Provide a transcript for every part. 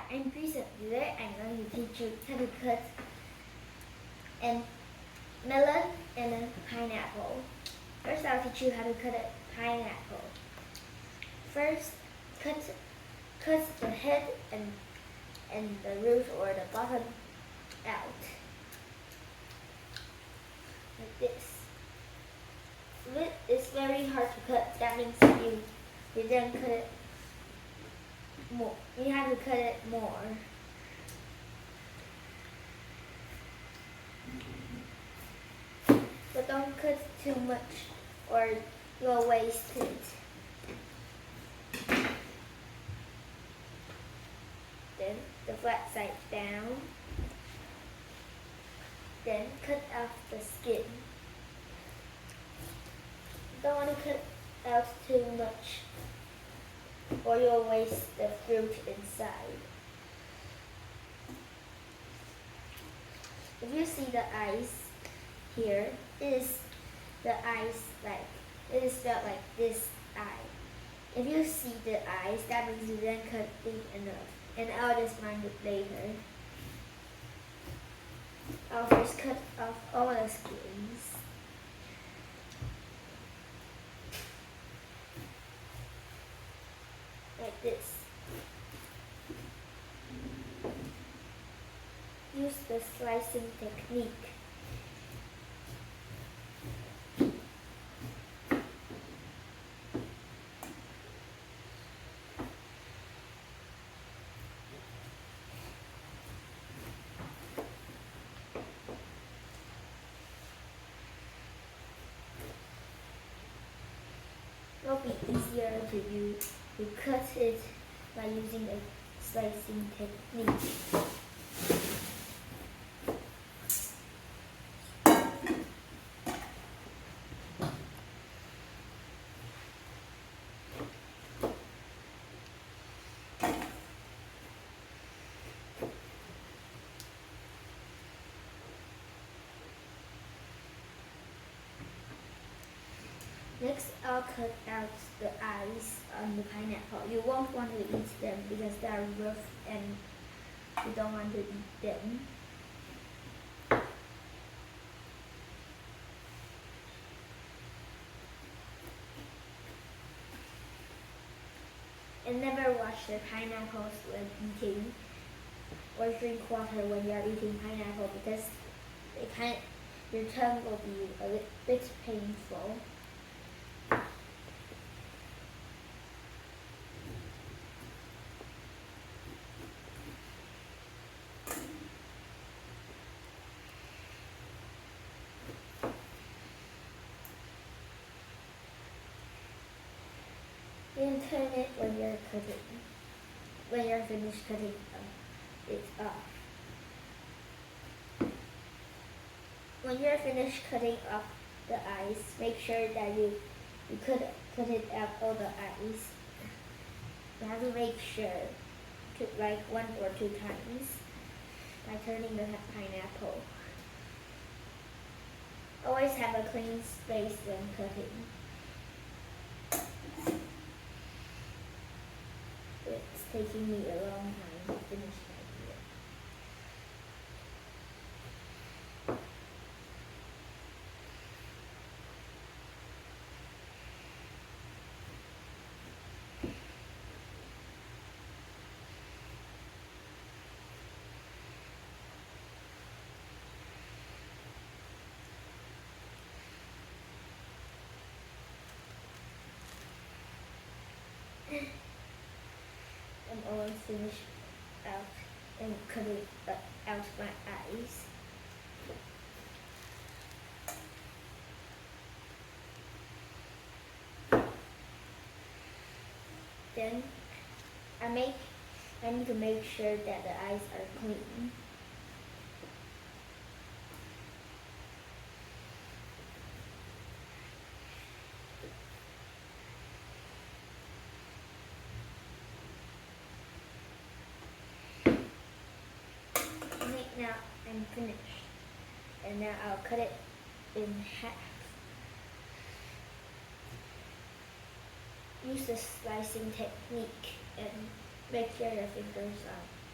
I'm Grison. Today I'm going to teach you how to cut a melon and a pineapple. First, I'll teach you how to cut a pineapple. First, cut the head and the root or the bottom out, like this. It's very hard to cut. That means you then cut it more. You have to cut it more. But don't cut too much or you'll waste it. Then the flat side down. Then cut off the skin. Don't want to cut out too much or you'll waste the fruit inside. If you see the eyes here, it is spelled like this eye. If you see the eyes, that means you didn't cut deep enough, and I'll just mind it later. I'll first cut off all the skins. Like this. Use the slicing technique. It'll be easier to cut it by using a slicing technique. Next, I'll cut out the eyes on the pineapple. You won't want to eat them because they're rough and you don't want to eat them. And never wash the pineapples when eating or drink water when you're eating pineapple because your tongue will be a bit painful. Then turn it when you're finished cutting it off. When you're finished cutting off the eyes, make sure that you cut it out all the eyes. You have to make sure to like 1 or 2 times by turning the pineapple. Always have a clean space when cutting. It's taking me a long time to finish my video. I'm almost finished out and cutting out my eyes. Then I need to make sure that the eyes are clean. Now I'm finished, and now I'll cut it in half. Use the slicing technique and make sure your fingers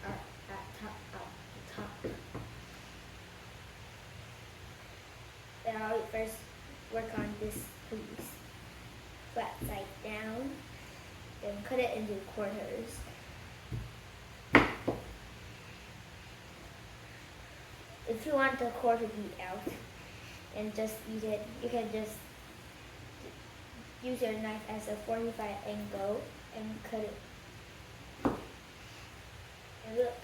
at the top. Then I'll first work on this piece. Flat side down. Then cut it into quarters. If you want the core to be out and just eat it, you can just use your knife as a 45 angle and cut it. And look,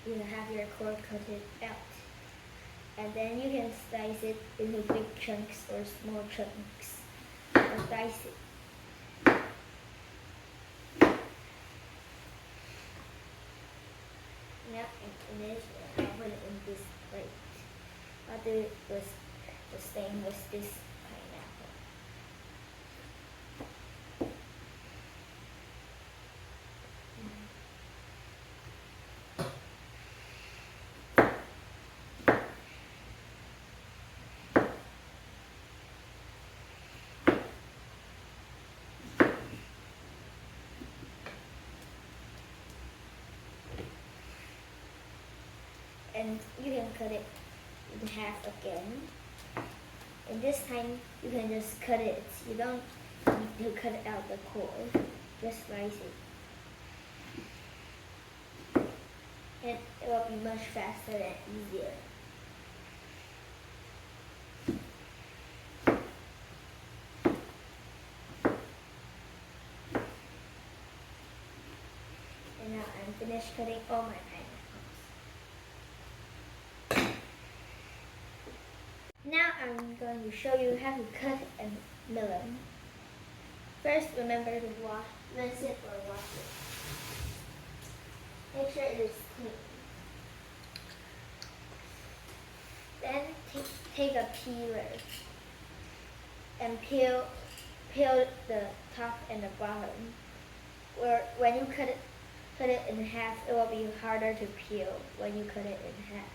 you have your core cut it out. And then you can slice it into big chunks or small chunks, or dice it. Now and finish, and I'll put it in this plate. I'll do it with the same with this pineapple. And you can cut it in half again. And this time you can just cut it. You don't need to cut out the core. Just slice it. And it will be much faster and easier. And now I'm finished cutting all my pineapples. Now I'm going to show you how to cut a melon. First, remember to rinse it or wash it. Make sure it is clean. Then take a peeler and peel the top and the bottom. When you cut it in half, it will be harder to peel when you cut it in half.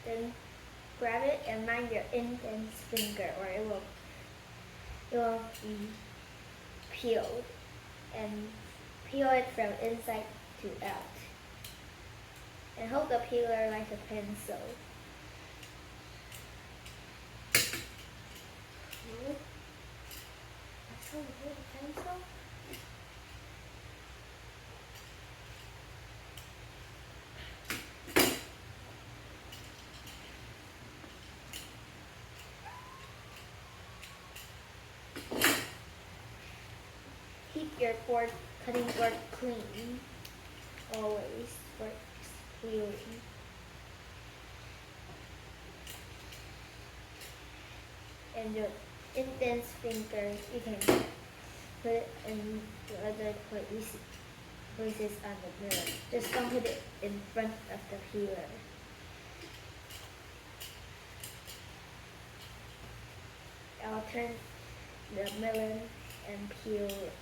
Then grab it and mind your index finger, or it will be peeled. And peel it from inside to out. And hold the peeler like a pencil. That's how you hold a pencil? Keep your cutting board clean. Always works clearly. And your index finger, you can put it in the other places on the mirror. Just don't put it in front of the peeler. I'll turn the melon and peel it.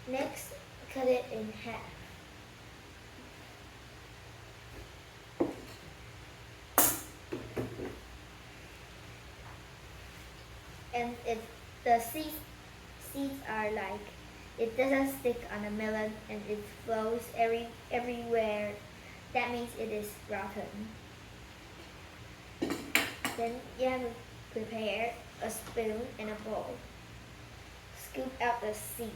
Next, cut it in half. And if the seeds are like, it doesn't stick on the melon and it flows everywhere, that means it is rotten. Then you have to prepare a spoon and a bowl. Scoop out the seeds.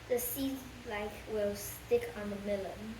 The seeds like will stick on the melon.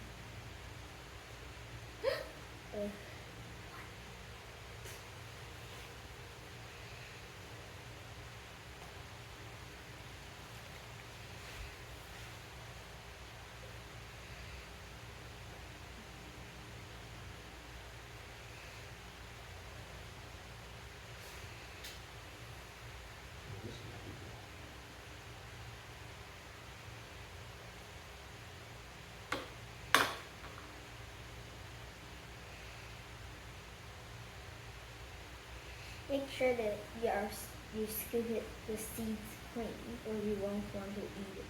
Make sure that you scoop the seeds clean, or you won't want to eat it.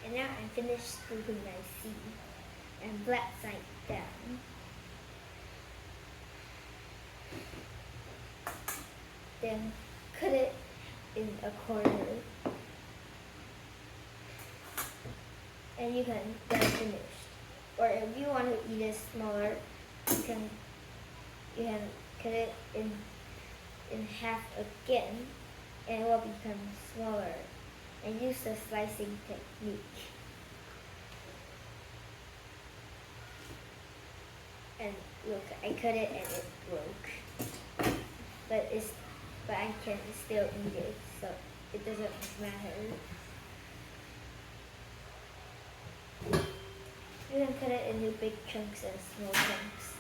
And now I'm finished scooping my seed and black side down. Then cut it in a corner. And you can then finish. Or if you want to eat it smaller, you can cut it in half again, and it will become smaller. And use the slicing technique. And look, I cut it and it broke. But I can still eat it, so it doesn't matter. You can cut it into big chunks and small chunks.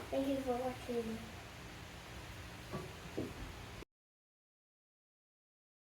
Thank you for watching.